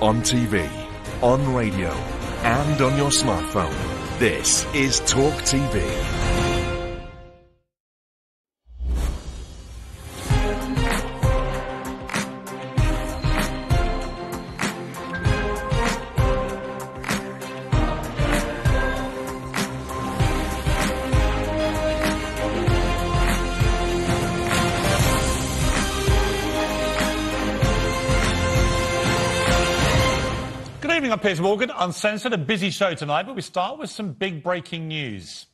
on TV, on radio, and on your smartphone. This is Talk TV. I'm Piers Morgan, Uncensored, a busy show tonight, but we start with some big breaking news.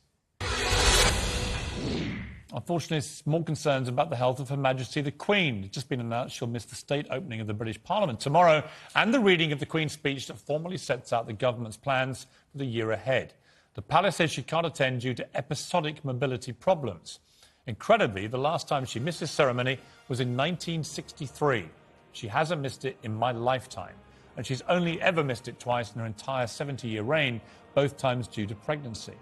Unfortunately, there's more concerns about the health of Her Majesty the Queen. It's just been announced she'll miss the state opening of the British Parliament tomorrow and the reading of the Queen's speech that formally sets out the government's plans for the year ahead. The palace says she can't attend due to episodic mobility problems. Incredibly, the last time she missed this ceremony was in 1963. She hasn't missed it in my lifetime. And she's only ever missed it twice in her entire 70-year reign, both times due to pregnancy.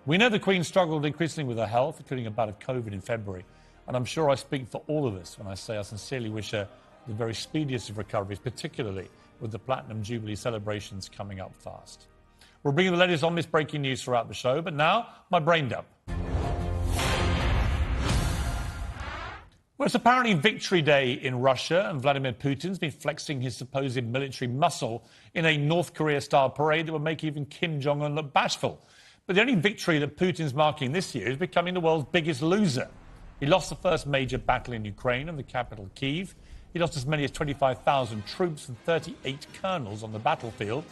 We know the Queen struggled increasingly with her health, including a bout of COVID in February, and I'm sure I speak for all of us when I say I sincerely wish her the very speediest of recoveries, particularly with the Platinum Jubilee celebrations coming up fast. We'll bring you the latest on this breaking news throughout the show, but now, my brain dump. Well, it's apparently Victory Day in Russia, and Vladimir Putin's been flexing his supposed military muscle in a North Korea-style parade that would make even Kim Jong-un look bashful. But the only victory that Putin's marking this year is becoming the world's biggest loser. He lost the first major battle in Ukraine and the capital, Kyiv. He lost as many as 25,000 troops and 38 colonels on the battlefield.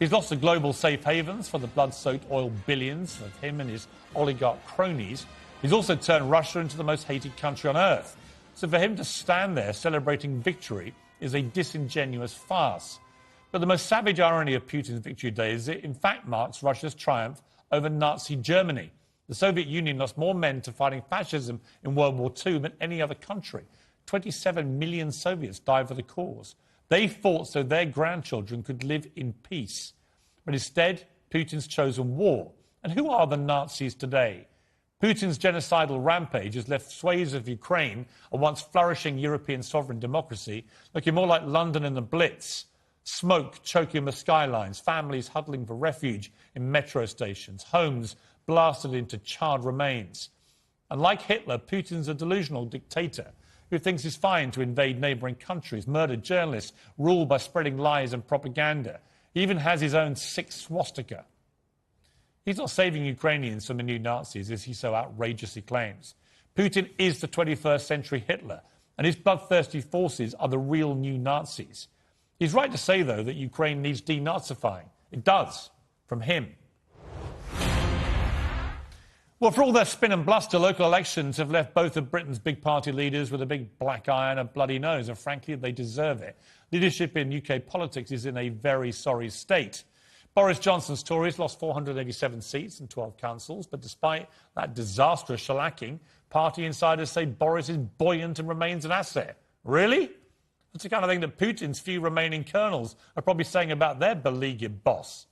He's lost the global safe havens for the blood-soaked oil billions of him and his oligarch cronies. He's also turned Russia into the most hated country on earth. So for him to stand there celebrating victory is a disingenuous farce. But the most savage irony of Putin's Victory Day is it in fact marks Russia's triumph over Nazi Germany. The Soviet Union lost more men to fighting fascism in World War II than any other country. 27 million Soviets died for the cause. They fought so their grandchildren could live in peace. But instead, Putin's chosen war. And who are the Nazis today? Putin's genocidal rampage has left swathes of Ukraine, a once flourishing European sovereign democracy, looking more like London in the Blitz. Smoke choking the skylines, families huddling for refuge in metro stations, homes blasted into charred remains. And like Hitler, Putin's a delusional dictator who thinks it's fine to invade neighbouring countries, murder journalists, rule by spreading lies and propaganda. He even has his own sick swastika. He's not saving Ukrainians from the new Nazis, as he so outrageously claims. Putin is the 21st century Hitler, and his bloodthirsty forces are the real new Nazis. He's right to say, though, that Ukraine needs denazifying. It does, from him. Well, for all their spin and bluster, local elections have left both of Britain's big party leaders with a big black eye and a bloody nose, and frankly, they deserve it. Leadership in UK politics is in a very sorry state. Boris Johnson's Tories lost 487 seats and 12 councils, but despite that disastrous shellacking, party insiders say Boris is buoyant and remains an asset. Really? That's the kind of thing that Putin's few remaining colonels are probably saying about their beleaguered boss.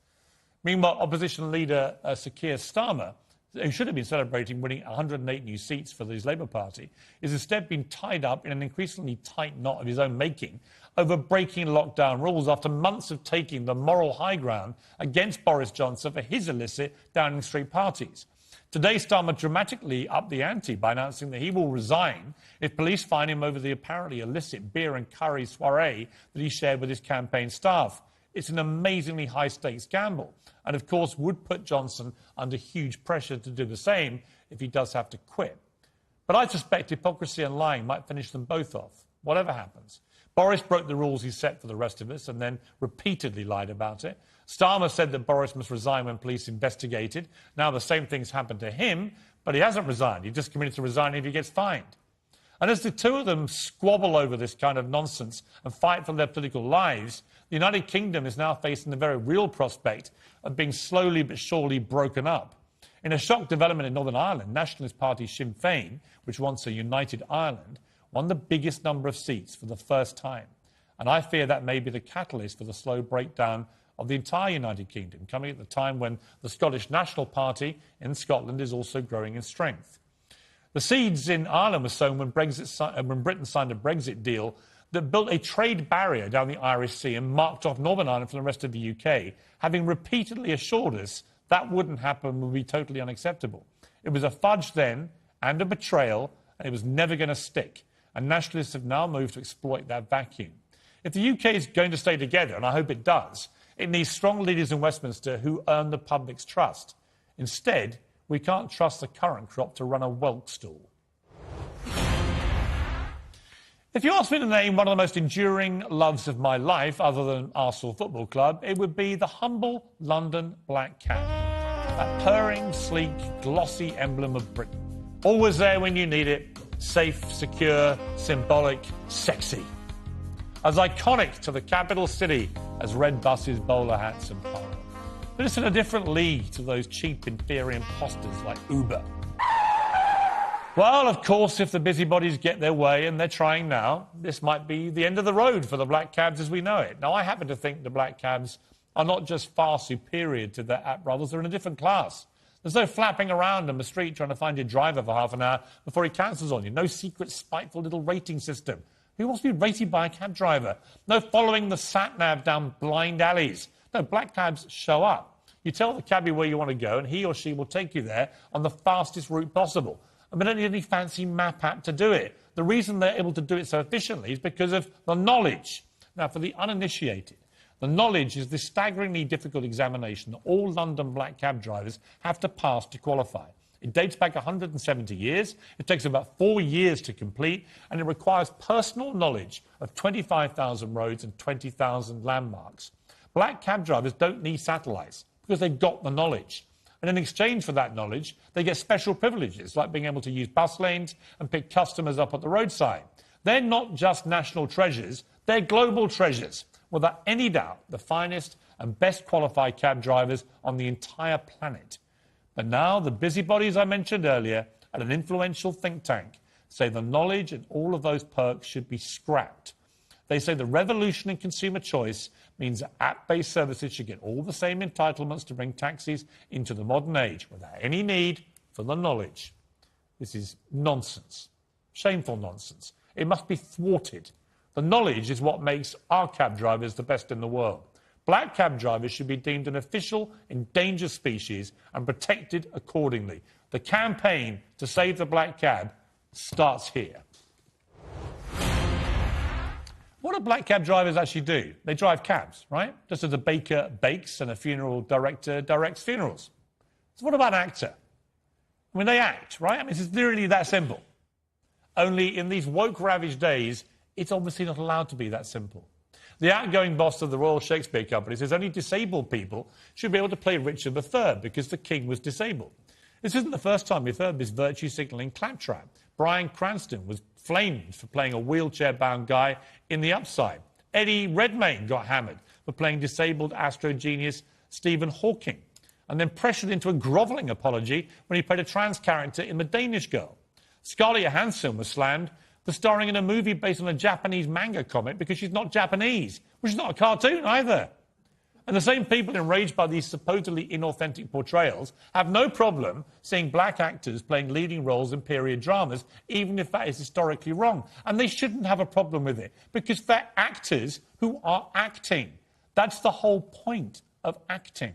Meanwhile, opposition leader Sir Keir Starmer, who should have been celebrating winning 108 new seats for his Labour Party, is instead being tied up in an increasingly tight knot of his own making over breaking lockdown rules after months of taking the moral high ground against Boris Johnson for his illicit Downing Street parties. Today, Starmer dramatically upped the ante by announcing that he will resign if police find him over the apparently illicit beer and curry soiree that he shared with his campaign staff. It's an amazingly high-stakes gamble, and of course would put Johnson under huge pressure to do the same if he does have to quit. But I suspect hypocrisy and lying might finish them both off, whatever happens. Boris broke the rules he set for the rest of us and then repeatedly lied about it. Starmer said that Boris must resign when police investigated. Now the same thing's happened to him, but he hasn't resigned. He just committed to resign if he gets fined. And as the two of them squabble over this kind of nonsense and fight for their political lives, the United Kingdom is now facing the very real prospect of being slowly but surely broken up. In a shock development in Northern Ireland, Nationalist Party Sinn Féin, which wants a united Ireland, won the biggest number of seats for the first time. And I fear that may be the catalyst for the slow breakdown of the entire United Kingdom, coming at the time when the Scottish National Party in Scotland is also growing in strength. The seeds in Ireland were sown when Britain signed a Brexit deal that built a trade barrier down the Irish Sea and marked off Northern Ireland from the rest of the UK, having repeatedly assured us that wouldn't happen, would be totally unacceptable. It was a fudge then and a betrayal, and it was never going to stick. And nationalists have now moved to exploit that vacuum. If the UK is going to stay together, and I hope it does, it needs strong leaders in Westminster who earn the public's trust. Instead, we can't trust the current crop to run a whelk stall. If you asked me to name one of the most enduring loves of my life, other than Arsenal Football Club, it would be the humble London black cab. That purring, sleek, glossy emblem of Britain. Always there when you need it. Safe, secure, symbolic, sexy. As iconic to the capital city as red buses, bowler hats and polo. But it's in a different league to those cheap, inferior imposters like Uber. Well, of course, if the busybodies get their way, and they're trying now, this might be the end of the road for the black cabs as we know it. Now, I happen to think the black cabs are not just far superior to their app brothers, they're in a different class. There's no flapping around on the street trying to find your driver for half an hour before he cancels on you. No secret, spiteful little rating system. Who wants to be rated by a cab driver? No following the sat-nav down blind alleys. No, black cabs show up. You tell the cabbie where you want to go, and he or she will take you there on the fastest route possible. And we don't need any fancy map app to do it. The reason they're able to do it so efficiently is because of the knowledge. Now, for the uninitiated, the knowledge is the staggeringly difficult examination that all London black cab drivers have to pass to qualify. It dates back 170 years, it takes about 4 years to complete, and it requires personal knowledge of 25,000 roads and 20,000 landmarks. Black cab drivers don't need satellites because they've got the knowledge. And in exchange for that knowledge, they get special privileges, like being able to use bus lanes and pick customers up at the roadside. They're not just national treasures, they're global treasures. Without any doubt, the finest and best qualified cab drivers on the entire planet. But now the busybodies I mentioned earlier at an influential think tank say the knowledge and all of those perks should be scrapped. They say the revolution in consumer choice means that app-based services should get all the same entitlements to bring taxis into the modern age without any need for the knowledge. This is nonsense. Shameful nonsense. It must be thwarted. The knowledge is what makes our cab drivers the best in the world. Black cab drivers should be deemed an official endangered species and protected accordingly. The campaign to save the black cab starts here. What do black cab drivers actually do? They drive cabs, right? Just as a baker bakes and a funeral director directs funerals. So what about an actor? I mean, they act, right? I mean, it's literally that simple. Only in these woke-ravaged days, it's obviously not allowed to be that simple. The outgoing boss of the Royal Shakespeare Company says only disabled people should be able to play Richard III because the king was disabled. This isn't the first time we've heard this virtue signalling claptrap. Bryan Cranston was flamed for playing a wheelchair-bound guy in The Upside. Eddie Redmayne got hammered for playing disabled astro genius Stephen Hawking, and then pressured into a grovelling apology when he played a trans character in The Danish Girl. Scarlett Johansson was slammed for starring in a movie based on a Japanese manga comic because she's not Japanese, which is not a cartoon either. And the same people enraged by these supposedly inauthentic portrayals have no problem seeing black actors playing leading roles in period dramas, even if that is historically wrong. And they shouldn't have a problem with it, because they're actors who are acting. That's the whole point of acting.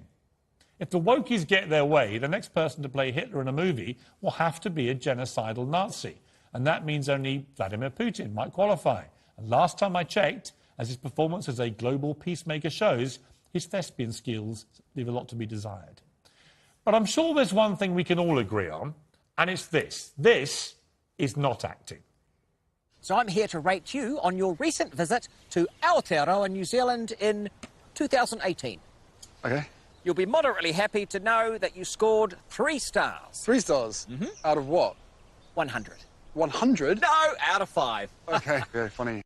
If the wokies get their way, the next person to play Hitler in a movie will have to be a genocidal Nazi. And that means only Vladimir Putin might qualify. And last time I checked, as his performance as a global peacemaker shows, his thespian skills leave a lot to be desired. But I'm sure there's one thing we can all agree on, and it's this. This is not acting. So I'm here to rate you on your recent visit to Aotearoa, New Zealand in 2018. Okay. You'll be moderately happy to know that you scored 3 stars. 3 stars? Mm-hmm. Out of what? 100. 100? No, out of 5. Okay, yeah, funny.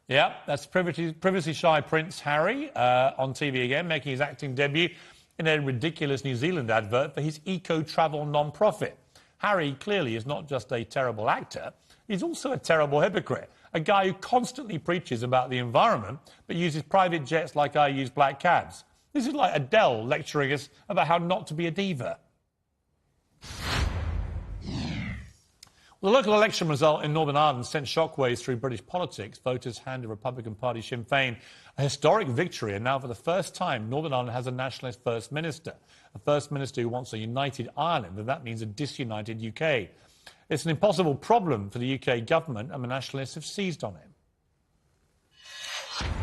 Yeah, that's privacy-shy Prince Harry on TV again, making his acting debut in a ridiculous New Zealand advert for his eco-travel non-profit. Harry clearly is not just a terrible actor, he's also a terrible hypocrite, a guy who constantly preaches about the environment but uses private jets like I use black cabs. This is like Adele lecturing us about how not to be a diva. The local election result in Northern Ireland sent shockwaves through British politics. Voters handed Republican Party Sinn Féin a historic victory, and now for the first time, Northern Ireland has a nationalist First Minister. A First Minister who wants a united Ireland, and that means a disunited UK. It's an impossible problem for the UK government, and the nationalists have seized on it.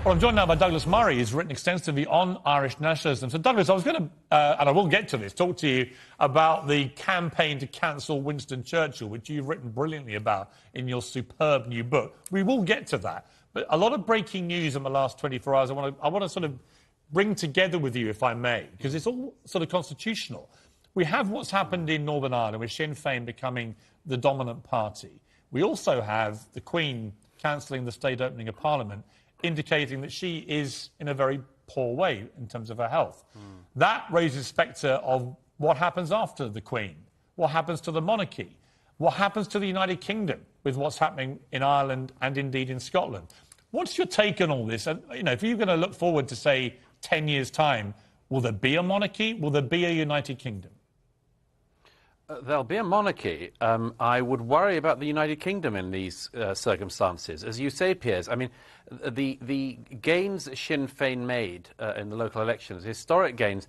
Well, I'm joined now by Douglas Murray, who's written extensively on Irish nationalism. So, Douglas, I was going to, and I will get to this, talk to you about the campaign to cancel Winston Churchill, which you've written brilliantly about in your superb new book. We will get to that. But a lot of breaking news in the last 24 hours I want to sort of bring together with you, if I may, because it's all sort of constitutional. We have what's happened in Northern Ireland with Sinn Féin becoming the dominant party. We also have the Queen cancelling the state opening of Parliament, indicating that she is in a very poor way in terms of her health. That raises the spectre of what happens after the Queen, what happens to the monarchy, what happens to the United Kingdom with what's happening in Ireland and indeed in Scotland. What's your take on all this? And, you know, if you're going to look forward to, say, 10 years' time, will there be a monarchy? Will there be a United Kingdom? There'll be a monarchy. I would worry about the United Kingdom in these circumstances. As you say, Piers, I mean, the gains that Sinn Féin made in the local elections, historic gains,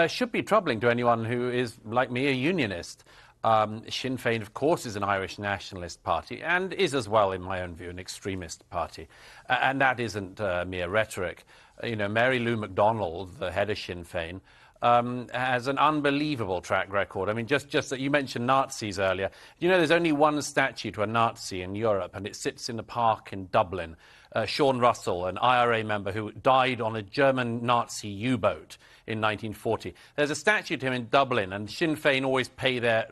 should be troubling to anyone who is, like me, a unionist. Sinn Féin, of course, is an Irish nationalist party and is, as well, in my own view, an extremist party. And that isn't mere rhetoric. You know, Mary Lou MacDonald, the head of Sinn Féin, has an unbelievable track record. I mean, just that you mentioned Nazis earlier. You know, there's only one statue to a Nazi in Europe, and it sits in the park in Dublin. Sean Russell, an IRA member who died on a German Nazi U-boat in 1940. There's a statue to him in Dublin, and Sinn Féin always pay their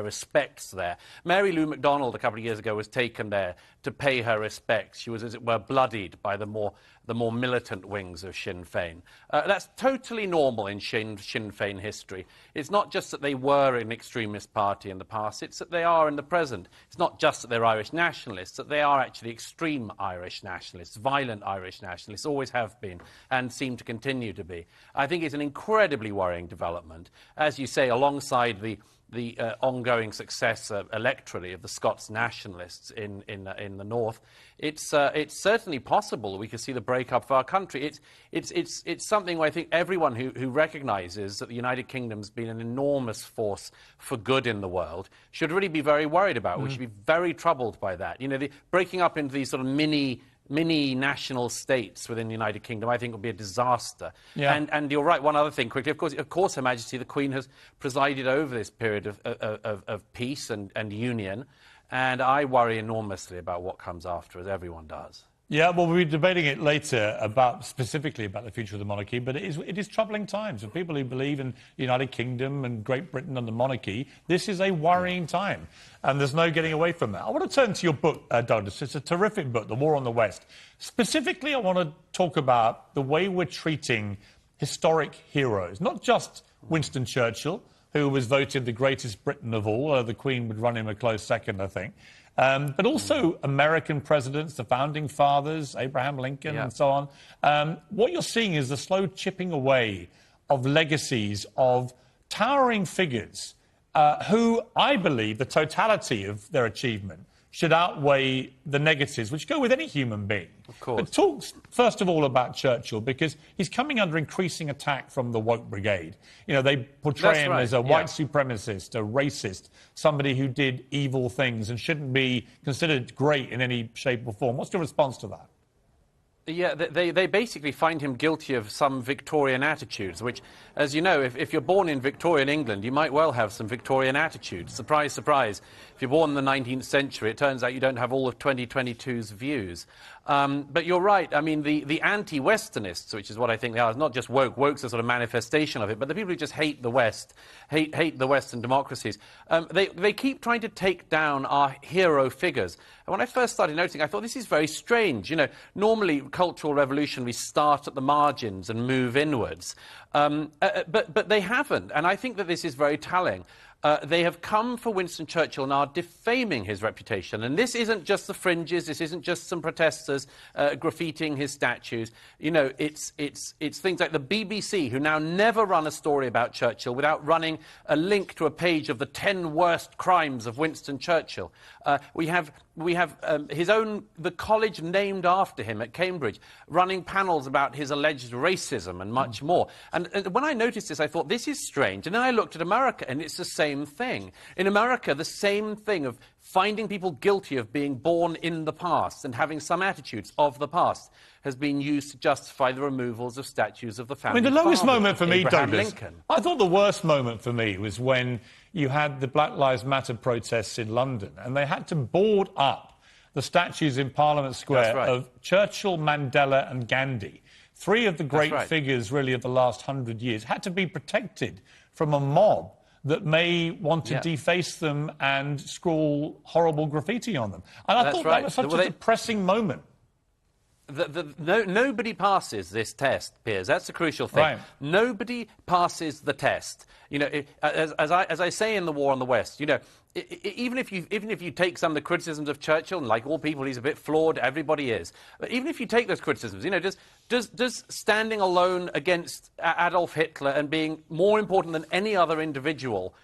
respects there. Mary Lou MacDonald, a couple of years ago, was taken there to pay her respects. She was, as it were, bloodied by the more militant wings of Sinn Féin. That's totally normal in Sinn Féin history. It's not just that they were an extremist party in the past, it's that they are in the present. It's not just that they're Irish nationalists, that they are actually extreme Irish nationalists, violent Irish nationalists, always have been, and seem to continue to be. I think it's an incredibly worrying development. As you say, alongside the ongoing success electorally of the Scots nationalists in the north, it's certainly possible we could see the breakup of our country. It's something where I think everyone who recognises that the United Kingdom's been an enormous force for good in the world should really be very worried about. We should be very troubled by that. You know, the breaking up into these sort of mini national states within the United Kingdom, I think, will be a disaster. Yeah. And you're right, one other thing quickly. Of course, Her Majesty the Queen has presided over this period of peace and union, and I worry enormously about what comes after, as everyone does. Yeah, well, we'll be debating it later specifically about the future of the monarchy, but it is troubling times. For people who believe in the United Kingdom and Great Britain and the monarchy, this is a worrying time, and there's no getting away from that. I want to turn to your book, Douglas. It's a terrific book, The War on the West. Specifically, I want to talk about the way we're treating historic heroes, not just Winston Churchill, who was voted the greatest Briton of all. The Queen would run him a close second, I think. But also American presidents, the founding fathers, Abraham Lincoln, and so on. What you're seeing is the slow chipping away of legacies of towering figures who, I believe, the totality of their achievement should outweigh the negatives, which go with any human being. Of course. But talk, first of all, about Churchill, because he's coming under increasing attack from the woke brigade. You know, they portray him as a white supremacist, a racist, somebody who did evil things and shouldn't be considered great in any shape or form. What's your response to that? Yeah, they basically find him guilty of some Victorian attitudes, which, as you know, if you're born in Victorian England, you might well have some Victorian attitudes. Surprise, surprise. If you're born in the 19th century, it turns out you don't have all of 2022's views. But you're right. I mean, the anti-Westernists, which is what I think they are, is not just woke. Woke's a sort of manifestation of it, but the people who just hate the West, hate the Western democracies, they keep trying to take down our hero figures. And when I first started noticing, I thought, this is very strange. You know, normally cultural revolutionaries start at the margins and move inwards. But they haven't, and I think that this is very telling. they have come for Winston Churchill and are defaming his reputation. And this isn't just the fringes, this isn't just some protesters graffitiing his statues. You know, it's things like the BBC, who now never run a story about Churchill without running a link to a page of the 10 worst crimes of Winston Churchill. We have the college named after him at Cambridge, running panels about his alleged racism and much more. And when I noticed this, I thought, this is strange. And then I looked at America, and it's the same thing. In America, the same thing of finding people guilty of being born in the past and having some attitudes of the past has been used to justify the removals of statues of the family. I mean, the lowest moment for me, Abraham Douglas, Lincoln. I thought the worst moment for me was when you had the Black Lives Matter protests in London, and they had to board up the statues in Parliament Square of Churchill, Mandela and Gandhi. Three of the great figures, really, of the last 100 years, had to be protected from a mob that may want to deface them and scrawl horrible graffiti on them. And I thought that was such a depressing moment. Nobody passes this test, Piers. That's the crucial thing. Right. Nobody passes the test. You know, as I say in The War on the West, you know, even if you take some of the criticisms of Churchill, and like all people, he's a bit flawed. Everybody is. But even if you take those criticisms, you know, does standing alone against Adolf Hitler and being more important than any other individual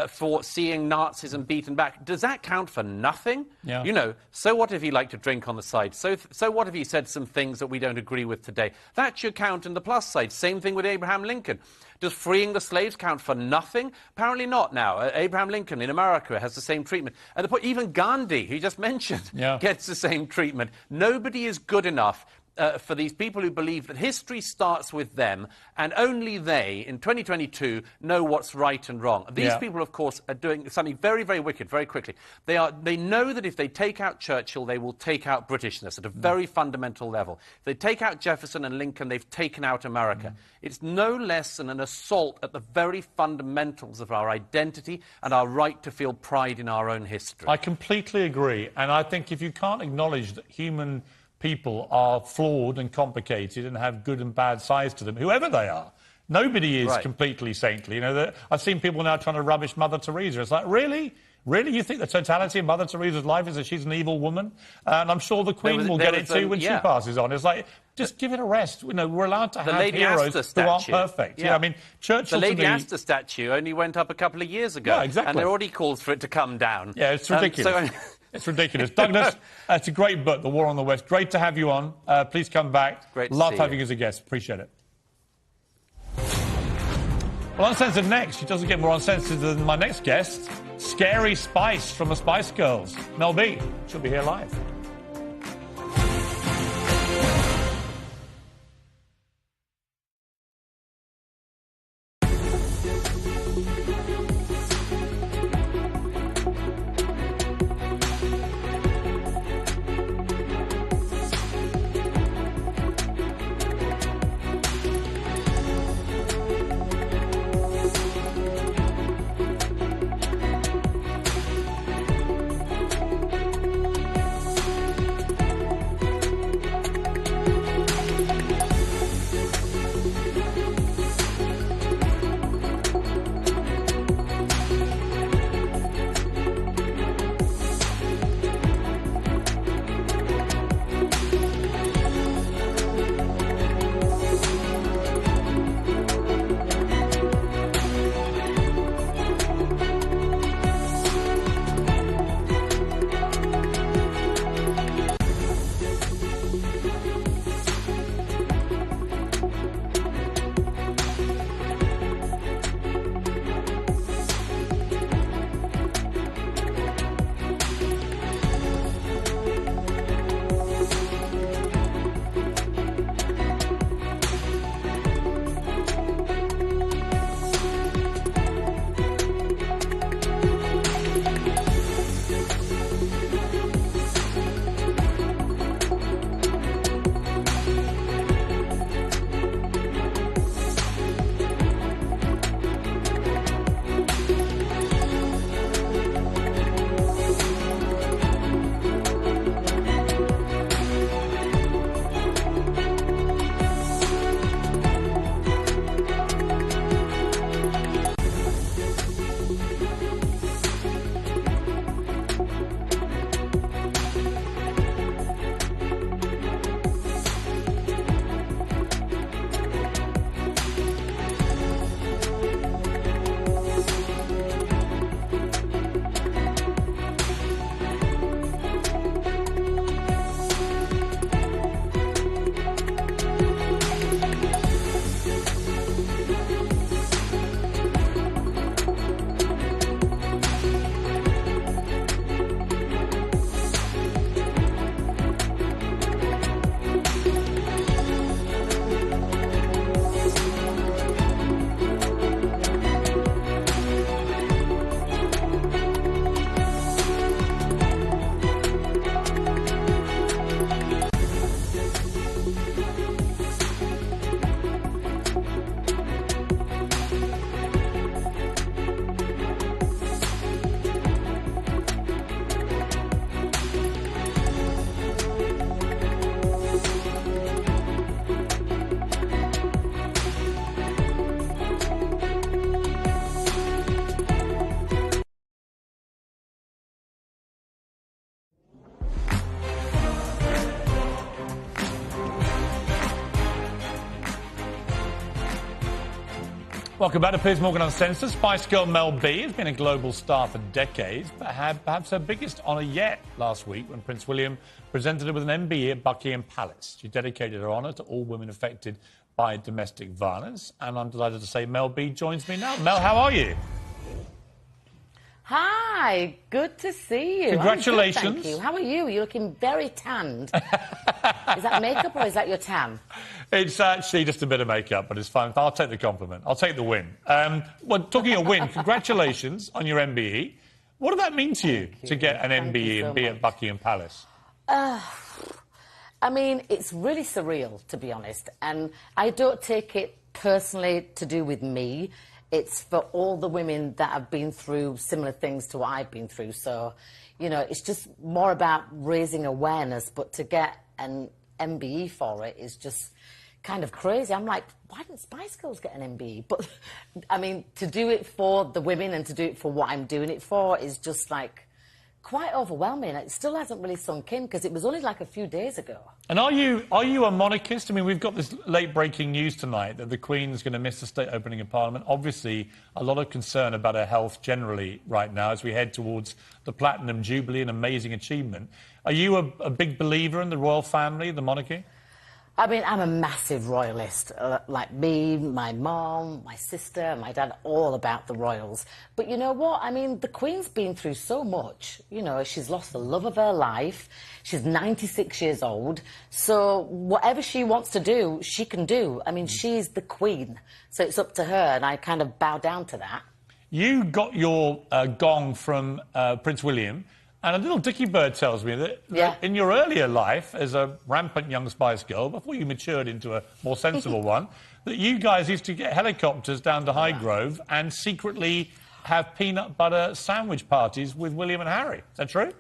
for seeing Nazism beaten back, does that count for nothing? Yeah. You know, so what if he liked to drink on the side? So what if he said some things that we don't agree with today? That should count in the plus side. Same thing with Abraham Lincoln. Does freeing the slaves count for nothing? Apparently not now. Abraham Lincoln in America has the same treatment. At the point, even Gandhi, who you just mentioned, gets the same treatment. Nobody is good enough for these people who believe that history starts with them, and only they, in 2022, know what's right and wrong. These people, of course, are doing something very, very wicked, very quickly. They know that if they take out Churchill, they will take out Britishness at a very fundamental level. If they take out Jefferson and Lincoln, they've taken out America. It's no less than an assault at the very fundamentals of our identity and our right to feel pride in our own history. I completely agree. And I think if you can't acknowledge that human people are flawed and complicated and have good and bad sides to them, whoever they are. Nobody is completely saintly. You know, I've seen people now trying to rubbish Mother Teresa. It's like, really? Really? You think the totality of Mother Teresa's life is that she's an evil woman? And I'm sure the Queen will get it too when she passes on. It's like, just give it a rest. You know, we're allowed to have heroes who aren't perfect. Yeah. I mean, Churchill. The Lady Astor statue only went up a couple of years ago. Yeah, exactly. And there already calls for it to come down. Yeah, it's ridiculous. It's ridiculous. Douglas, it's a great book, The War on the West. Great to have you on. Please come back. Great to Love see having you as a guest. Appreciate it. Well, Uncensored next. She doesn't get more uncensored than my next guest. Scary Spice from the Spice Girls. Mel B. She'll be here live. Welcome back to Piers Morgan Uncensored. Spice Girl Mel B has been a global star for decades, but had perhaps her biggest honour yet last week when Prince William presented her with an MBE at Buckingham Palace. She dedicated her honour to all women affected by domestic violence, and I'm delighted to say Mel B joins me now. Mel, how are you? Hi, good to see you. Congratulations. I'm good, thank you. How are you? You're looking very tanned. Is that makeup or is that your tan? It's actually just a bit of makeup, but it's fine. I'll take the compliment. I'll take the win. Well, talking of win, congratulations on your MBE. What did that mean to you to get an MBE and be at Buckingham Palace? I mean, it's really surreal, to be honest. And I don't take it personally to do with me. It's for all the women that have been through similar things to what I've been through. So, you know, it's just more about raising awareness, but to get an MBE for it is just kind of crazy. I'm like, why didn't Spice Girls get an MBE? But, I mean, to do it for the women and to do it for what I'm doing it for is just, like, quite overwhelming. It still hasn't really sunk in because it was only like a few days ago. And are you a monarchist? I mean, we've got this late-breaking news tonight that the Queen's going to miss the state opening of Parliament. Obviously, a lot of concern about her health generally right now as we head towards the Platinum Jubilee, an amazing achievement. Are you a big believer in the royal family, the monarchy? I mean, I'm a massive royalist. Like me, my mom, my sister, my dad, all about the royals. But you know what? I mean, the Queen's been through so much. You know, she's lost the love of her life. She's 96 years old. So whatever she wants to do, she can do. I mean, she's the Queen. So it's up to her, and I kind of bow down to that. You got your gong from Prince William. And a little Dickie Bird tells me that in your earlier life, as a rampant young Spice Girl, before you matured into a more sensible one, that you guys used to get helicopters down to Highgrove and secretly have peanut butter sandwich parties with William and Harry. Is that true?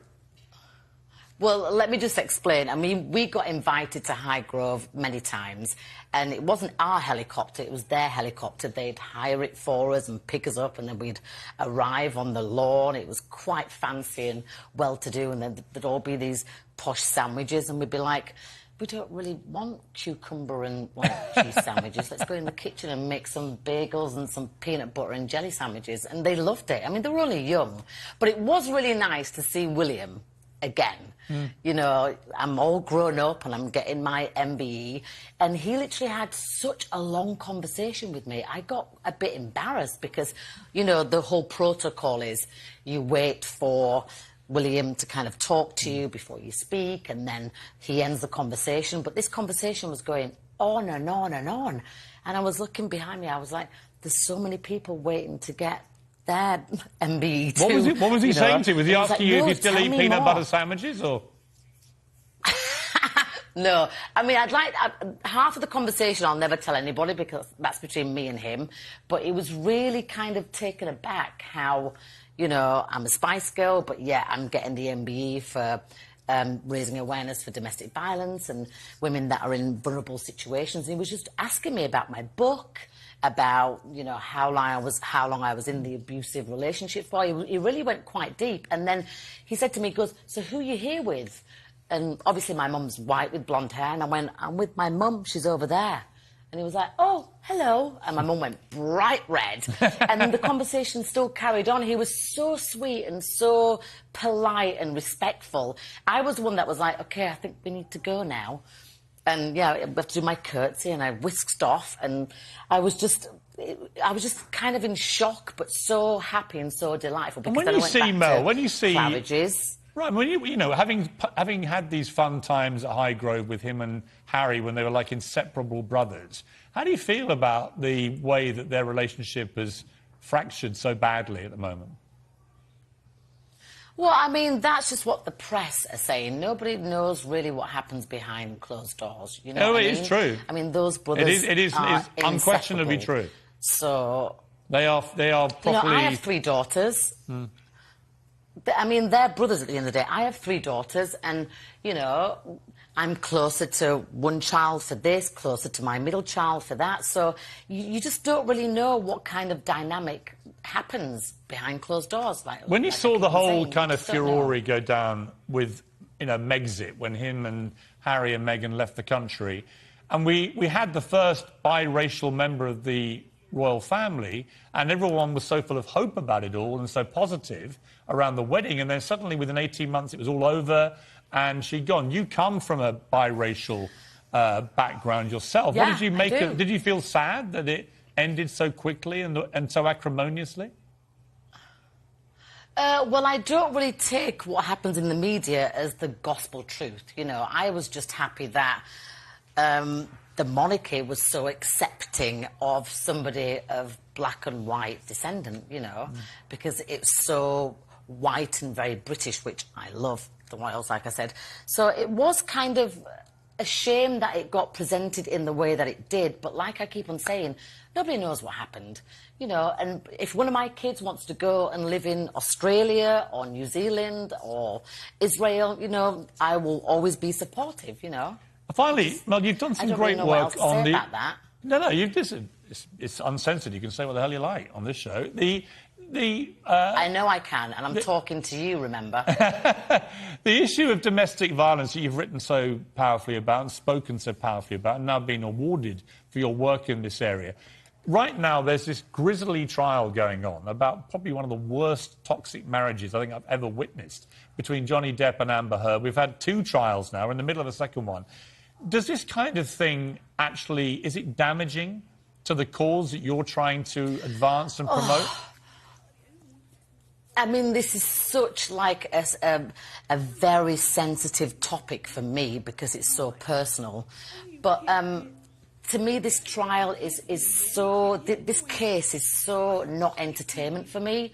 Well, let me just explain. I mean, we got invited to Highgrove many times, and it wasn't our helicopter, it was their helicopter. They'd hire it for us and pick us up, and then we'd arrive on the lawn. It was quite fancy and well-to-do, and then there'd all be these posh sandwiches, and we'd be like, we don't really want cucumber and cheese sandwiches. Let's go in the kitchen and make some bagels and some peanut butter and jelly sandwiches. And they loved it. I mean, they were only young, but it was really nice to see William again. You know, I'm all grown up and I'm getting my MBE, and he literally had such a long conversation with me. I got a bit embarrassed because, you know, the whole protocol is you wait for William to kind of talk to you before you speak, and then he ends the conversation. But this conversation was going on and on and on, and I was looking behind me. I was like, there's so many people waiting to get their MBE too. What was he saying to you? Was he asking you if you still eat peanut butter sandwiches, or...? No. I mean, half of the conversation I'll never tell anybody because that's between me and him. But it was really kind of taken aback how, you know, I'm a Spice Girl, but yeah, I'm getting the MBE for raising awareness for domestic violence and women that are in vulnerable situations. And he was just asking me about my book, about, you know, how long I was in the abusive relationship for. He really went quite deep. And then he said to me, he goes, so who are you here with? And obviously my mum's white with blonde hair, and I went, I'm with my mum, she's over there. And he was like, oh, hello. And my mum went bright red. And then the conversation still carried on. He was so sweet and so polite and respectful. I was the one that was like, OK, I think we need to go now. And, yeah, I have to do my curtsy, and I whisked off. And I was just kind of in shock, but so happy and so delightful. Because and when you see, Mel, when you see... Claridge's. Right, when you know, having had these fun times at Highgrove with him and Harry when they were like inseparable brothers, how do you feel about the way that their relationship has fractured so badly at the moment? Well, I mean, that's just what the press are saying. Nobody knows really what happens behind closed doors. You know, it is true. I mean, those brothers it is unquestionably true. So they are properly. You know, I have 3 daughters. I mean, they're brothers at the end of the day. I have 3 daughters, and, you know, I'm closer to one child for this, closer to my middle child for that. So you just don't really know what kind of dynamic happens behind closed doors. When you saw the whole kind of furore go down with, you know, Megxit, when him and Harry and Meghan left the country, and we had the first biracial member of the royal family, and everyone was so full of hope about it all and so positive around the wedding, and then suddenly within 18 months it was all over and she'd gone. You come from a biracial background yourself. Yeah, what did you make I do. of? Did you feel sad that it ended so quickly and so acrimoniously? Well, I don't really take what happens in the media as the gospel truth. You know, I was just happy that the monarchy was so accepting of somebody of black and white descendant, you know, because it's so white and very British, which I love, the royals, like I said. So it was kind of a shame that it got presented in the way that it did, but like I keep on saying, nobody knows what happened, you know, and if one of my kids wants to go and live in Australia or New Zealand or Israel, you know, I will always be supportive, you know. Finally, Mel, you've done some great really know work what else to on say the... about that. No, you've listen. It's uncensored. You can say what the hell you like on this show. I know I can, and I'm talking to you, remember? The issue of domestic violence that you've written so powerfully about and spoken so powerfully about and now been awarded for your work in this area. Right now, there's this grisly trial going on about probably one of the worst toxic marriages I think I've ever witnessed between Johnny Depp and Amber Heard. We've had 2 trials now. We're in the middle of a second one. Does this kind of thing actually, is it damaging to the cause that you're trying to advance and promote? I mean, this is such like a very sensitive topic for me because it's so personal. But to me, this trial is so... This case is so not entertainment for me.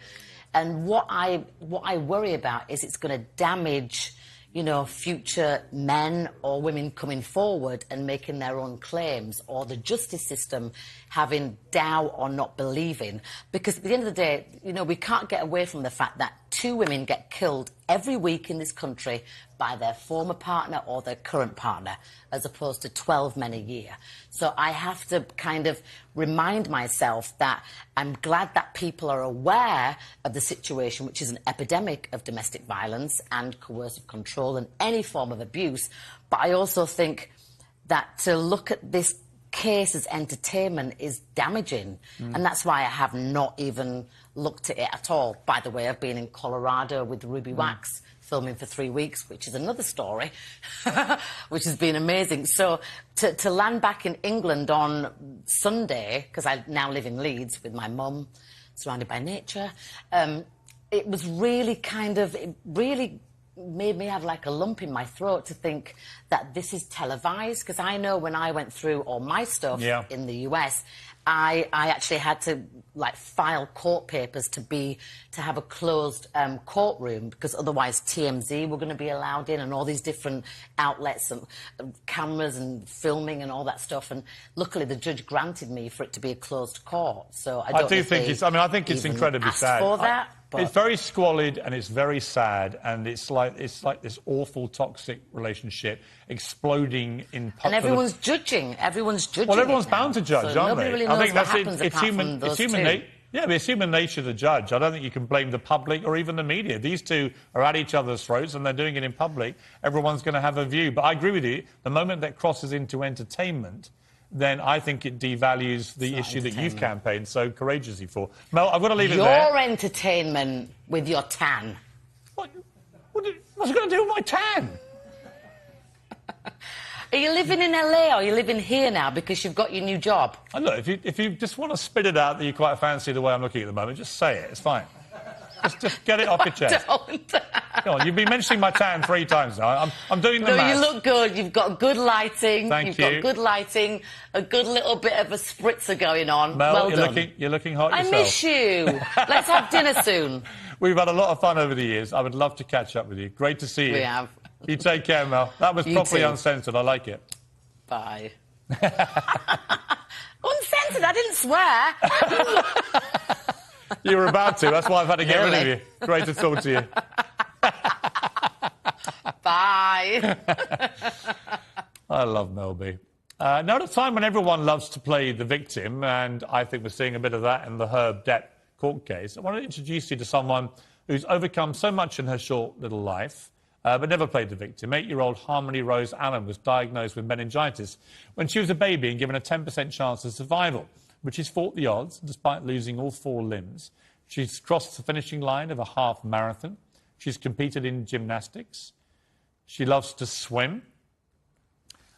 And what I worry about is it's going to damage, you know, future men or women coming forward and making their own claims, or the justice system having doubt or not believing. Because at the end of the day, you know, we can't get away from the fact that 2 women get killed every week in this country by their former partner or their current partner, as opposed to 12 men a year. So I have to kind of remind myself that I'm glad that people are aware of the situation, which is an epidemic of domestic violence and coercive control and any form of abuse. But I also think that to look at this case as entertainment is damaging. And that's why I have not even looked at it at all. By the way, I've been in Colorado with Ruby Wax, filming for 3 weeks, which is another story, which has been amazing. So to land back in England on Sunday, because I now live in Leeds with my mum, surrounded by nature, it was really it really made me have like a lump in my throat to think that this is televised, because I know when I went through all my stuff in the US, I actually had to like file court papers to have a closed courtroom, because otherwise TMZ were going to be allowed in and all these different outlets and cameras and filming and all that stuff. And luckily the judge granted me for it to be a closed court. So I do think it's... I mean, I think it's incredibly sad. For that. It's very squalid and it's very sad, and it's like this awful toxic relationship exploding in public. And everyone's judging. Everyone's judging. Well, everyone's bound to judge, so aren't nobody they? really knows I think what that's happens it's apart human. from those It's human. Yeah, but it's human nature to judge. I don't think you can blame the public or even the media. These 2 are at each other's throats and they're doing it in public. Everyone's going to have a view. But I agree with you. The moment that crosses into entertainment, then I think it devalues the issue that you've campaigned so courageously for. Mel, I've got to leave it there. Your entertainment with your tan. What's it going to do with my tan? Are you living in LA or are you living here now because you've got your new job? And look, if you just want to spit it out that you quite fancy the way I'm looking at the moment, just say it. It's fine. Just get it off your chest. Don't. Come on, you've been mentioning my tan 3 times now. I'm doing the maths. No, you look good. You've got good lighting. Thank you. You've got good lighting, a good little bit of a spritzer going on. Mel, well done. You're looking hot yourself. I miss you. Let's have dinner soon. We've had a lot of fun over the years. I would love to catch up with you. Great to see you. We have. You take care, Mel. That was properly uncensored. I like it. Bye. Uncensored? I didn't swear. You were about to. That's why I've had to get rid of you. Great to talk to you. Bye. I love Mel B. Now, at a time when everyone loves to play the victim, and I think we're seeing a bit of that in the Herb Depp court case, I want to introduce you to someone who's overcome so much in her short little life, but never played the victim. 8-year-old Harmony Rose Allen was diagnosed with meningitis when she was a baby and given a 10% chance of survival. but she's fought the odds despite losing all 4 limbs. She's crossed the finishing line of a half marathon. She's competed in gymnastics. She loves to swim.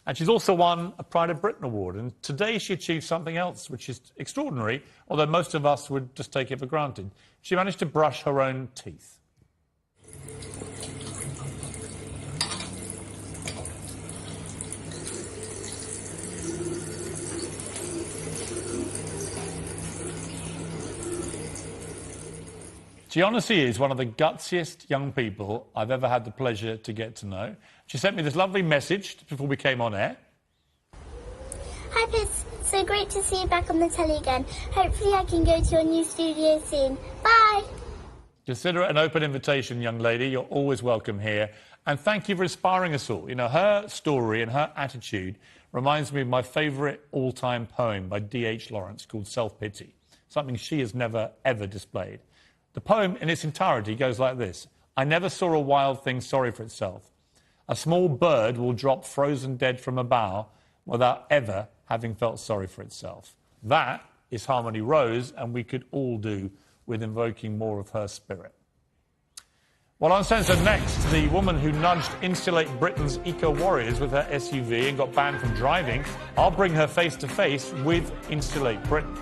And she's also won a Pride of Britain award. And today she achieved something else, which is extraordinary, although most of us would just take it for granted. She managed to brush her own teeth. She honestly is one of the gutsiest young people I've ever had the pleasure to get to know. She sent me this lovely message before we came on air. Hi, Piers. So great to see you back on the telly again. Hopefully I can go to your new studio soon. Bye. Consider it an open invitation, young lady. You're always welcome here. And thank you for inspiring us all. You know, her story and her attitude reminds me of my favourite all-time poem by D.H. Lawrence called Self-Pity, something she has never, ever displayed. The poem in its entirety goes like this. I never saw a wild thing sorry for itself. A small bird will drop frozen dead from a bough without ever having felt sorry for itself. That is Harmony Rose, and we could all do with invoking more of her spirit. Well, Uncensored next, the woman who nudged Insulate Britain's eco-warriors with her SUV and got banned from driving. I'll bring her face to face with Insulate Britain.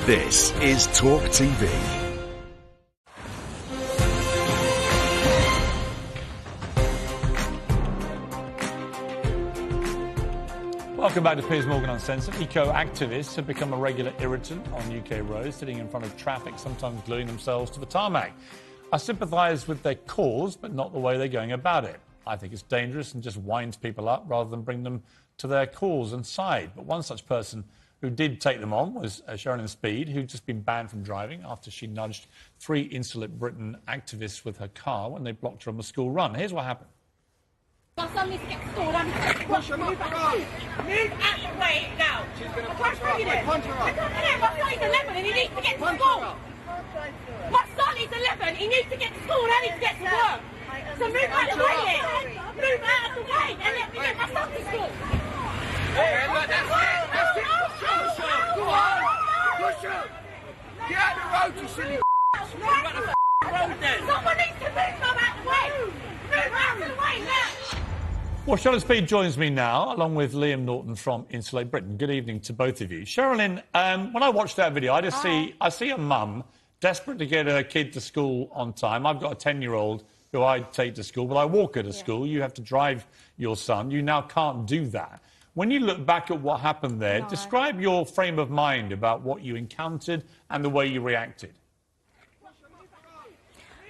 This is Talk TV. Welcome back to Piers Morgan Uncensored. Eco-activists have become a regular irritant on UK roads, sitting in front of traffic, sometimes gluing themselves to the tarmac. I sympathise with their cause, but not the way they're going about it. I think it's dangerous and just winds people up rather than bring them to their cause and side. But one such person who did take them on was Sherilyn Speed, who'd just been banned from driving after she nudged 3 Insolent Britain activists with her car when they blocked her on the school run. Here's what happened. My son needs to get to school. Push her, move out the way now. She's going to punch her up. Punch her up. My son is 11 and he needs to get to school. My son is 11. He needs to get to school and I need to get to work. So move out the way then. Move out of the way and let me get my son to school. Hey, look, that's it. Push her. Go on. Push her. Get out the road, you silly Move out the road then. Someone needs to move them out the way. Move out of the way now. Well, Sherilyn Speed joins me now, along with Liam Norton from Insulate Britain. Good evening to both of you. Sherilyn, when I watched that video, I see a mum desperate to get her kid to school on time. I've got a 10-year-old who I take to school, but I walk her to school. You have to drive your son. You now can't do that. When you look back at what happened there, describe your frame of mind about what you encountered and the way you reacted.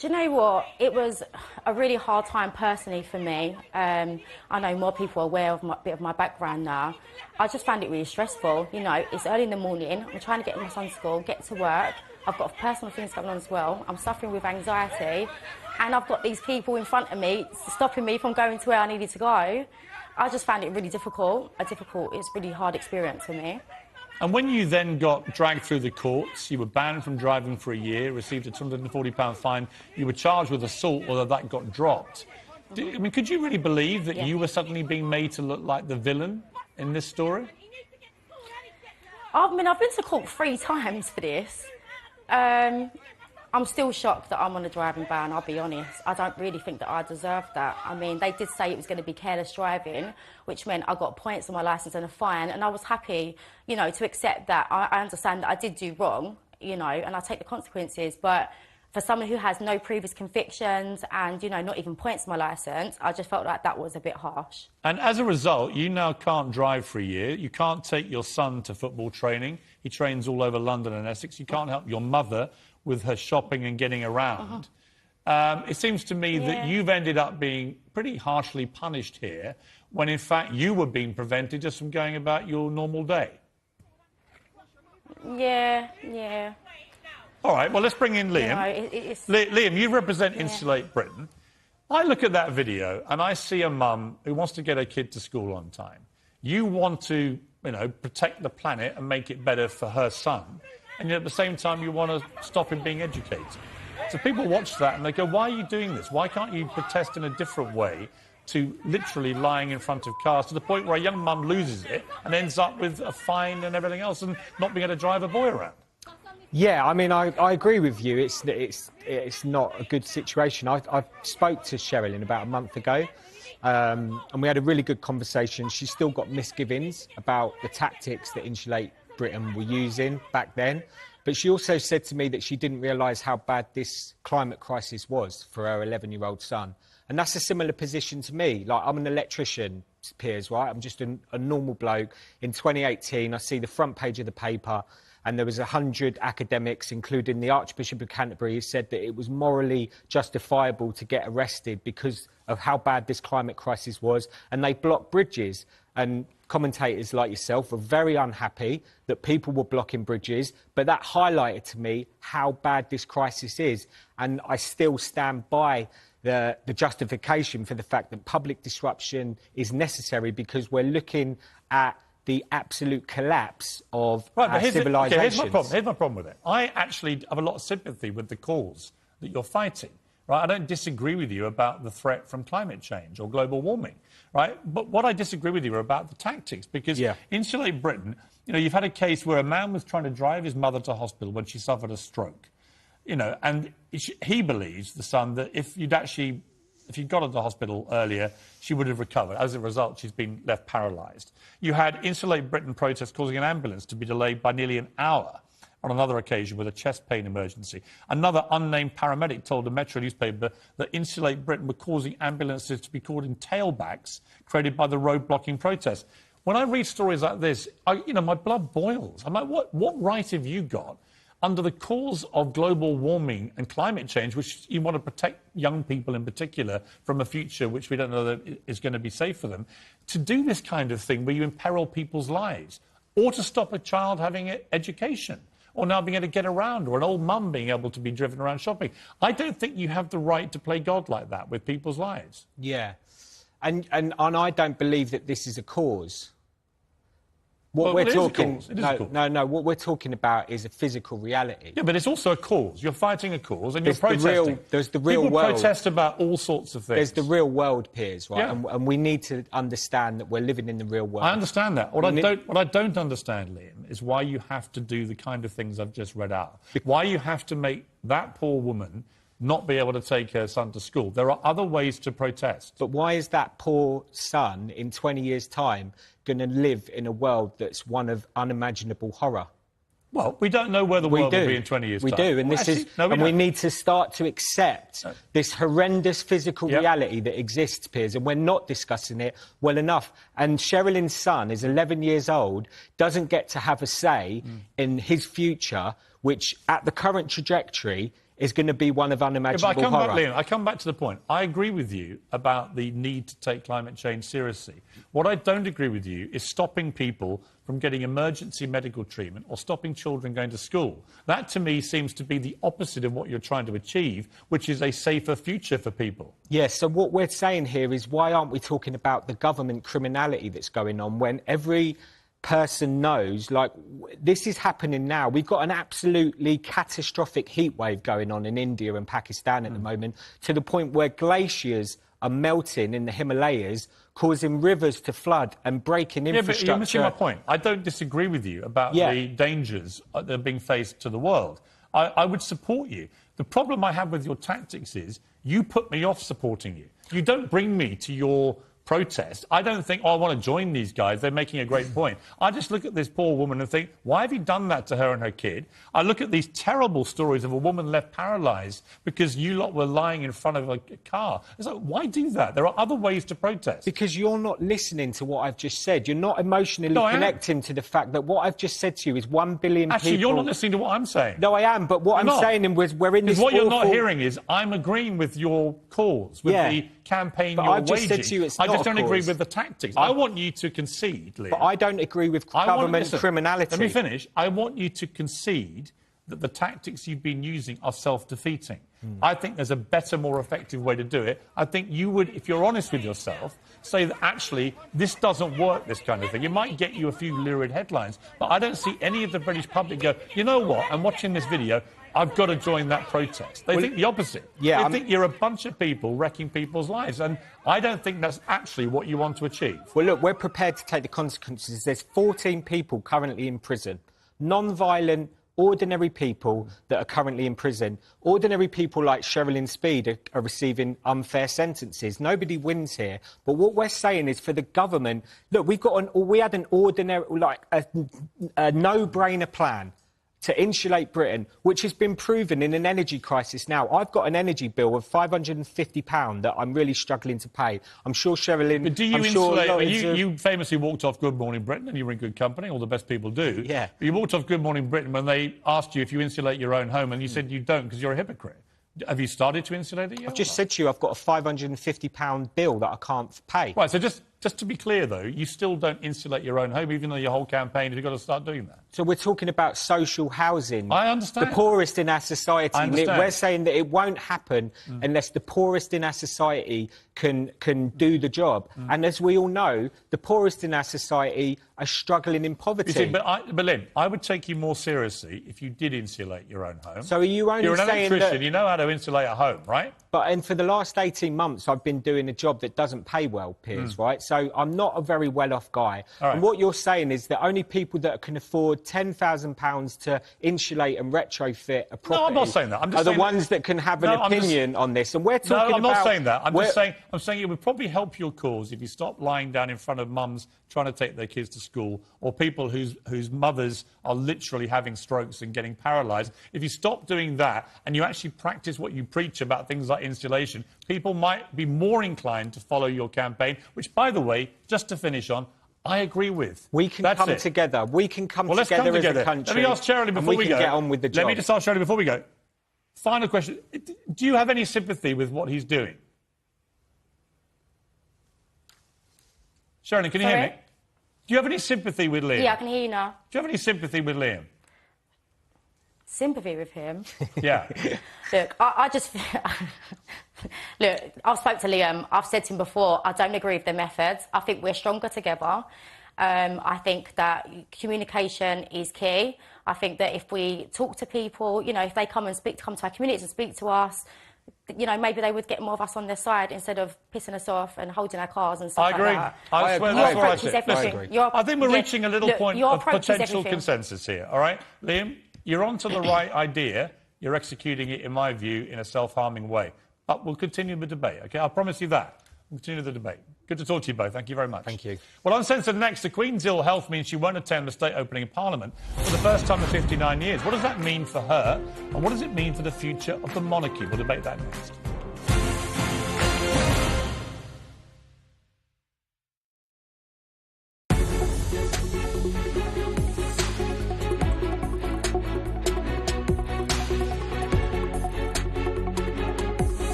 Do you know what? It was a really hard time personally for me. I know more people are aware of a bit of my background now. I just found it really stressful. You know, it's early in the morning. I'm trying to get my son to school, get to work. I've got personal things going on as well. I'm suffering with anxiety. And I've got these people in front of me stopping me from going to where I needed to go. I just found it really difficult. It's a really hard experience for me. And when you then got dragged through the courts, you were banned from driving for a year, received a £240 fine, you were charged with assault, although that got dropped. I mean, could you really believe that you were suddenly being made to look like the villain in this story? I mean, I've been to court 3 times for this. I'm still shocked that I'm on a driving ban, I'll be honest. I don't really think that I deserved that. I mean, they did say it was going to be careless driving, which meant I got points on my licence and a fine, and I was happy, you know, to accept that. I understand that I did do wrong, you know, and I take the consequences, but for someone who has no previous convictions and, you know, not even points on my licence, I just felt like that was a bit harsh. And as a result, you now can't drive for a year. You can't take your son to football training. He trains all over London and Essex. You can't help your mother with her shopping and getting around. It seems to me that you've ended up being pretty harshly punished here, when in fact you were being prevented just from going about your normal day. Yeah. All right, well, let's bring in Liam. You know, Liam, you represent Insulate Britain. I look at that video and I see a mum who wants to get her kid to school on time. You want to, you know, protect the planet and make it better for her son, and yet at the same time you want to stop him being educated. So people watch that and they go, why are you doing this? Why can't you protest in a different way to literally lying in front of cars, to the point where a young mum loses it and ends up with a fine and everything else and not being able to drive a boy around? Yeah, I mean, I agree with you. It's not a good situation. I spoke to Sherilyn about a month ago, and we had a really good conversation. She's still got misgivings about the tactics that Insulate Britain were using back then. But she also said to me that she didn't realise how bad this climate crisis was for her 11-year-old son. And that's a similar position to me. Like, I'm an electrician, Piers, right? I'm just a normal bloke. In 2018, I see the front page of the paper, and there was 100 academics, including the Archbishop of Canterbury, who said that it was morally justifiable to get arrested because of how bad this climate crisis was, and they blocked bridges. And commentators like yourself were very unhappy that people were blocking bridges, but that highlighted to me how bad this crisis is. And I still stand by the justification for the fact that public disruption is necessary, because we're looking at the absolute collapse of civilization. Here's my problem with it. I actually have a lot of sympathy with the cause that you're fighting. Right? I don't disagree with you about the threat from climate change or global warming, right? But what I disagree with you are about the tactics, because Insulate Britain, you know, you've had a case where a man was trying to drive his mother to hospital when she suffered a stroke, you know, and he believes, the son, that if you'd got her to the hospital earlier, she would have recovered. As a result, she's been left paralysed. You had Insulate Britain protests causing an ambulance to be delayed by nearly an hour on another occasion with a chest pain emergency. Another unnamed paramedic told a Metro newspaper that Insulate Britain were causing ambulances to be caught in tailbacks created by the road blocking protests. when I read stories like this, my blood boils. I'm like, what right have you got, under the cause of global warming and climate change, which you want to protect young people in particular from a future which we don't know that is going to be safe for them, to do this kind of thing where you imperil people's lives, or to stop a child having an education, or now being able to get around, or an old mum being able to be driven around shopping. I don't think you have the right to play God like that with people's lives. Yeah. And I don't believe that this is a cause. What Well, we're it is a talking, cause. It is a cause. no. What we're talking about is a physical reality. Yeah, but it's also a cause. You're fighting a cause, and you're There's protesting. there's the real People world. protest about all sorts of things. There's the real world, Piers, right? Yeah. And we need to understand that we're living in the real world. I understand that. What I don't understand, Liam, is why you have to do the kind of things I've just read out. Why you have to make that poor woman not be able to take her son to school. There are other ways to protest. But why is that poor son in 20 years' time going to live in a world that's one of unimaginable horror? Well, we don't know where the world will be in 20 years' time. We do, and we need to start to accept this horrendous physical reality that exists, Piers, and we're not discussing it well enough. And Sherilyn's son is 11 years old, doesn't get to have a say in his future, which, at the current trajectory, is going to be one of unimaginable horror. I come back to the point. I agree with you about the need to take climate change seriously. What I don't agree with you is stopping people from getting emergency medical treatment or stopping children going to school. That, to me, seems to be the opposite of what you're trying to achieve, which is a safer future for people. Yes, so what we're saying here is, why aren't we talking about the government criminality that's going on when every person knows, like, this is happening now. We've got an absolutely catastrophic heat wave going on in India and Pakistan at the moment, to the point where glaciers are melting in the Himalayas, causing rivers to flood and breaking infrastructure. Yeah, but you're missing my point. I don't disagree with you about the dangers that are being faced to the world. I would support you. The problem I have with your tactics is you put me off supporting you. You don't bring me to your protest. I don't think, I want to join these guys, they're making a great point. I just look at this poor woman and think, why have you done that to her and her kid? I look at these terrible stories of a woman left paralysed because you lot were lying in front of a car. It's like, why do that? There are other ways to protest. Because you're not listening to what I've just said. You're not emotionally connecting to the fact that what I've just said to you is 1 billion people... Actually, you're not listening to what I'm saying. No, I am, but what I'm saying was we're in this what you're not hearing is I'm agreeing with your cause, with the campaign you're waging. Just said to you it's I not just don't a agree cause. with the tactics. I want you to concede, Liam. But I don't agree with government criminality. Let me finish. I want you to concede that the tactics you've been using are self-defeating. I think there's a better, more effective way to do it. I think you would, if you're honest with yourself, say that actually this doesn't work, this kind of thing. It might get you a few lurid headlines, but I don't see any of the British public go, you know what, I'm watching this video, I've got to join that protest. They think the opposite. Yeah, they think you're a bunch of people wrecking people's lives, and I don't think that's actually what you want to achieve. Well, look, we're prepared to take the consequences. There's 14 people currently in prison. Non-violent, ordinary people that are currently in prison. Ordinary people like Sherilyn Speed are receiving unfair sentences. Nobody wins here. But what we're saying is, for the government, look, we had an ordinary, like a no-brainer plan to insulate Britain, which has been proven in an energy crisis now. I've got an energy bill of £550 that I'm really struggling to pay. I'm sure Sherilyn... But do you insulate... You famously walked off Good Morning Britain, and you were in good company, all the best people do. Yeah. But you walked off Good Morning Britain when they asked you if you insulate your own home, and you said you don't because you're a hypocrite. Have you started to insulate it yet? I've just said to you I've got a £550 bill that I can't pay. Right, so just to be clear, though, you still don't insulate your own home, even though your whole campaign is you've got to start doing that. So we're talking about social housing. I understand. The poorest in our society. I understand. We're saying that it won't happen unless the poorest in our society can do the job. And as we all know, the poorest in our society are struggling in poverty. You see, but Lynn, I would take you more seriously if you did insulate your own home. So are you only You're an saying electrician, that... you know how to insulate a home, right? And for the last 18 months, I've been doing a job that doesn't pay well, Piers, right? So I'm not a very well-off guy. Right. And what you're saying is that only people that can afford £10,000 to insulate and retrofit a property... No, I'm not saying that. I'm just are the ones that can have an opinion on this. And we're talking about... No, I'm not saying that. I'm saying it would probably help your cause if you stopped lying down in front of mums trying to take their kids to school, or people whose mothers are literally having strokes and getting paralysed. If you stop doing that and you actually practice what you preach about things like insulation, people might be more inclined to follow your campaign, which, by the way, just to finish on, I agree with. We can That's come it. together. We can come Well, let's together come together as a country. Let me ask Shirley before we we can go. get on with the job. Let me just ask Shirley before we go. Final question. Do you have any sympathy with what he's doing? Shirley, can you hear me? Do you have any sympathy with Liam? Yeah, I can hear you now. Do you have any sympathy with Liam? Sympathy with him? Yeah. Look, I just... Look, I've spoke to Liam. I've said to him before, I don't agree with the methods. I think we're stronger together. I think that communication is key. I think that if we talk to people, you know, if they come to our communities and speak to us, you know, maybe they would get more of us on their side instead of pissing us off and holding our cars and stuff I agree. like that. I swear Your that's what I approach is said. everything. I think we're reaching a little point your of approach is potential everything. consensus here, all right? Liam, you're onto the right idea. You're executing it, in my view, in a self-harming way. But we'll continue the debate, OK? I promise you that. We'll continue the debate. Good to talk to you both. Thank you very much. Thank you. Well, Uncensored next. The Queen's ill health means she won't attend the state opening of Parliament for the first time in 59 years. What does that mean for her? And what does it mean for the future of the monarchy? We'll debate that next.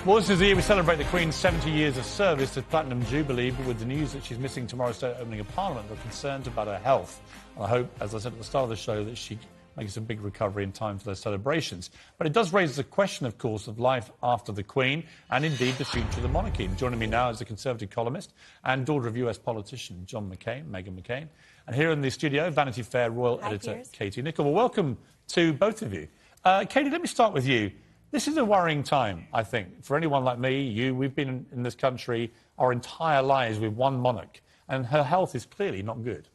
Well, this is the year we celebrate the Queen's 70 years of service to Platinum Jubilee, but with the news that she's missing tomorrow's state opening of Parliament, we're concerned about her health. And I hope, as I said at the start of the show, that she makes a big recovery in time for those celebrations. But it does raise the question, of course, of life after the Queen and, indeed, the future of the monarchy. And joining me now is the Conservative columnist and daughter of US politician John McCain, Meghan McCain. And here in the studio, Vanity Fair Royal Editor Piers. Katie Nicholl. Well, welcome to both of you. Katie, let me start with you. This is a worrying time, I think, for anyone like me, you. We've been in this country our entire lives with one monarch, and her health is clearly not good.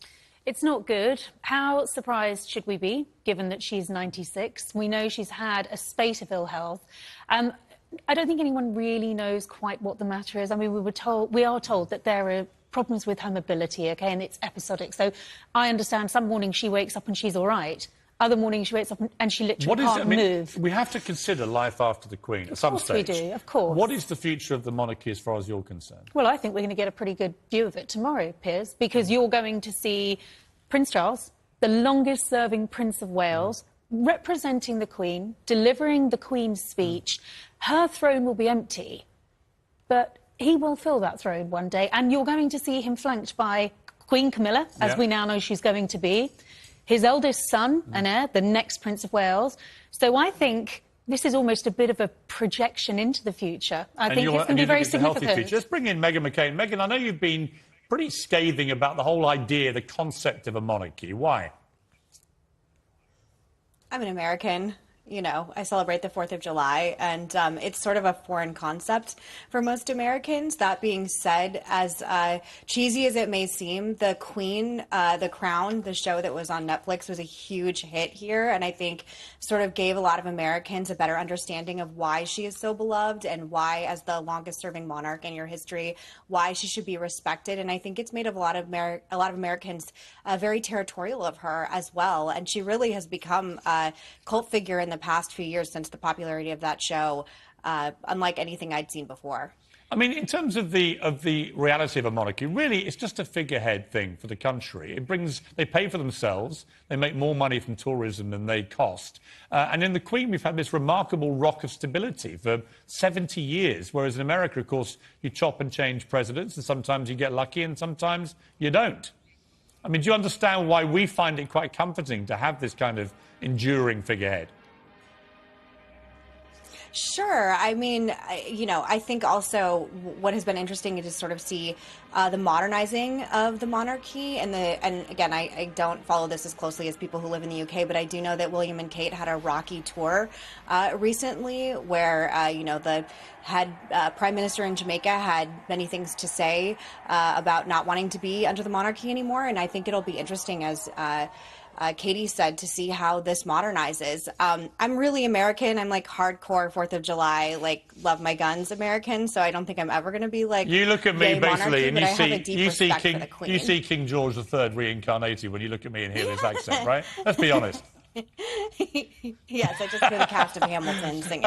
It's not good. How surprised should we be, given that she's 96? We know she's had a spate of ill health. I don't think anyone really knows quite what the matter is. I mean, we are told that there are problems with her mobility, OK, and it's episodic. So I understand some mornings she wakes up and she's all right. Other mornings she wakes up and she literally can't move. We have to consider life after the Queen at some stage. Of course we do, of course. What is the future of the monarchy as far as you're concerned? Well, I think we're going to get a pretty good view of it tomorrow, Piers, because you're going to see Prince Charles, the longest-serving Prince of Wales, representing the Queen, delivering the Queen's speech. Her throne will be empty, but he will fill that throne one day, and you're going to see him flanked by Queen Camilla, as we now know she's going to be, his eldest son and heir, the next Prince of Wales. So I think this is almost a bit of a projection into the future. I think it's going to be very significant. Let's bring in Meghan McCain. Meghan, I know you've been pretty scathing about the whole idea, the concept of a monarchy. Why? I'm an American. You know, I celebrate the 4th of July, and it's sort of a foreign concept for most Americans. That being said, as cheesy as it may seem, The Queen, The Crown, the show that was on Netflix, was a huge hit here, and I think sort of gave a lot of Americans a better understanding of why she is so beloved and why, as the longest-serving monarch in your history, why she should be respected. And I think it's made a lot of Americans very territorial of her as well, and she really has become a cult figure in the past few years since the popularity of that show, unlike anything I'd seen before. I mean, in terms of the reality of a monarchy, really, it's just a figurehead thing for the country. They pay for themselves, they make more money from tourism than they cost. And in the Queen, we've had this remarkable rock of stability for 70 years, whereas in America, of course, you chop and change presidents, and sometimes you get lucky and sometimes you don't. I mean, do you understand why we find it quite comforting to have this kind of enduring figurehead? Sure. I mean, I think also what has been interesting is to sort of see the modernizing of the monarchy. And again, I don't follow this as closely as people who live in the UK, but I do know that William and Kate had a rocky tour recently where, the head prime minister in Jamaica had many things to say about not wanting to be under the monarchy anymore. And I think it'll be interesting, as Katie said, to see how this modernizes. I'm really American. I'm like hardcore 4th of July, like love my guns American. So I don't think I'm ever going to be like, you look at me basically, monarchy, and you see King George III reincarnated when you look at me and hear this accent, right? Let's be honest. Yes, I just hear the cast of Hamilton singing.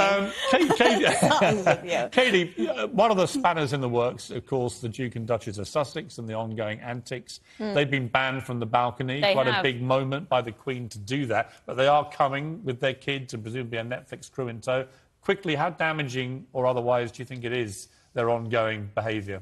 Katie, one of the spanners in the works, of course, the Duke and Duchess of Sussex and the ongoing antics. They've been banned from the balcony. A big moment by the Queen to do that. But they are coming with their kids and presumably a Netflix crew in tow. Quickly, how damaging or otherwise do you think it is, their ongoing behaviour?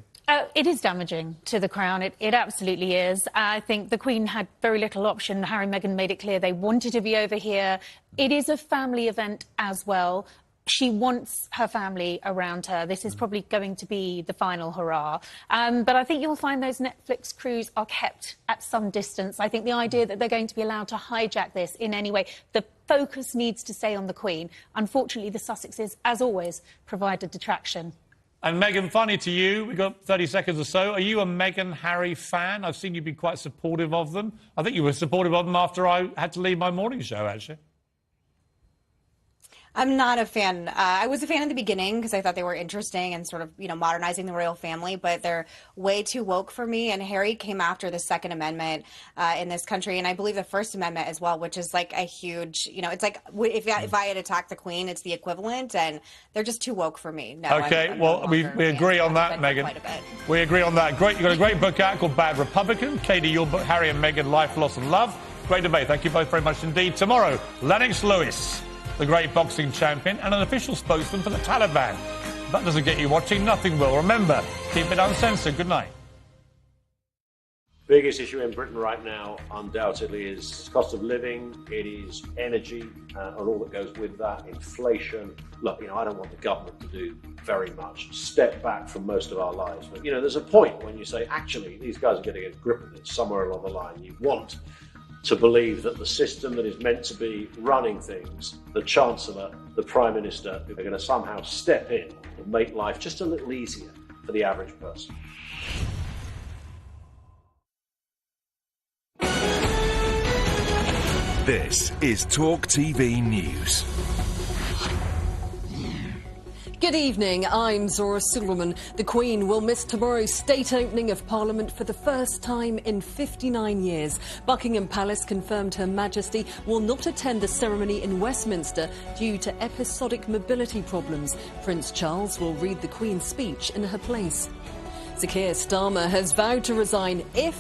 It is damaging to the Crown. It absolutely is. I think the Queen had very little option. Harry and Meghan made it clear they wanted to be over here. It is a family event as well. She wants her family around her. This is probably going to be the final hurrah. But I think you'll find those Netflix crews are kept at some distance. I think the idea that they're going to be allowed to hijack this in any way, the focus needs to stay on the Queen. Unfortunately, the Sussexes, as always, provide a detraction. And Meghan, finally to you, we've got 30 seconds or so. Are you a Meghan-Harry fan? I've seen you be quite supportive of them. I think you were supportive of them after I had to leave my morning show, actually. I'm not a fan. I was a fan in the beginning because I thought they were interesting and sort of, modernizing the royal family, but they're way too woke for me. And Harry came after the Second Amendment in this country, and I believe the First Amendment as well, which is like a huge, it's like if I had attacked the Queen, it's the equivalent, and they're just too woke for me. No, okay, I'm we agree on that, Meghan. We agree on that. Great, you've got a great book out called Bad Republican. Katie, your book, Harry and Meghan, Life, Loss and Love. Great debate. Thank you both very much indeed. Tomorrow, Lennox Lewis, the great boxing champion, and an official spokesman for the Taliban. If that doesn't get you watching, nothing will. Remember, keep it uncensored. Good night. Biggest issue in Britain right now, undoubtedly, is cost of living. It is energy and all that goes with that, inflation. Look, I don't want the government to do very much. Step back from most of our lives. But, there's a point when you say, actually, these guys are getting a grip of it somewhere along the line. You want to believe that the system that is meant to be running things, the Chancellor, the Prime Minister, are going to somehow step in and make life just a little easier for the average person. This is Talk TV News. Good evening, I'm Zora Silverman. The Queen will miss tomorrow's state opening of Parliament for the first time in 59 years. Buckingham Palace confirmed Her Majesty will not attend the ceremony in Westminster due to episodic mobility problems. Prince Charles will read the Queen's speech in her place. Sir Keir Starmer has vowed to resign if